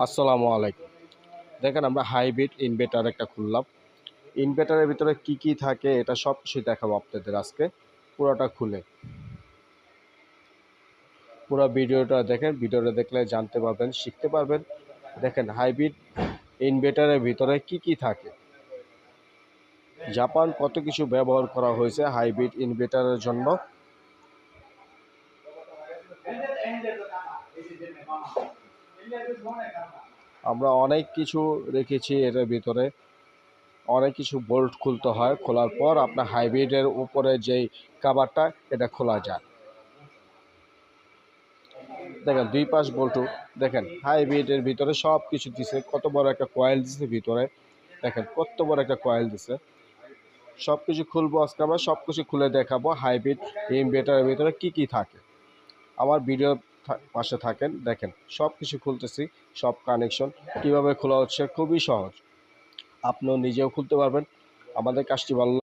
আসসালামু আলাইকুম। দেখেন আমরা হাইব্রিড ইনভার্টার একটা খুললাম। ইনভার্টারের ভিতরে কি কি থাকে এটা সব কিছু দেখাবো আপনাদের আজকে পুরোটা খুলে। পুরো ভিডিওটা দেখেন, ভিডিওটা দেখলে জানতে পারবেন, শিখতে পারবেন। দেখেন হাইব্রিড ইনভার্টারের ভিতরে কি কি থাকে। জাপান কত কিছু ব্যবহার করা হয়েছে হাইব্রিড ইনভার্টারের জন্য। আমরা অনেক কিছু রেখেছি এটার ভিতরে। অনেক কিছু বোল্ট খুলতে হয়, খোলার পর আপনার হাইব্রিডের উপরে যেই কাভারটা এটা খোলা যায়। দেখেন দুই পাশ বল্টু। দেখেন হাইব্রিডের ভিতরে সব কিছু দিছে, কত বড় একটা কয়েল দিছে ভিতরে। দেখেন কত বড় একটা কয়েল দিছে। সব কিছু খুলবো আজকে, আমরা সব কিছু খুলে দেখাবো হাইব্রিড ইনভার্টারের ভিতরে কি কি থাকে। আমার ভিডিও পাশে থাকেন, দেখেন সব কিছু খুলতেছি। সব কানেকশন কিভাবে খোলা হচ্ছে খুবই সহজ, আপনিও নিজেও খুলতে পারবেন। আমাদের কাজটি ভালো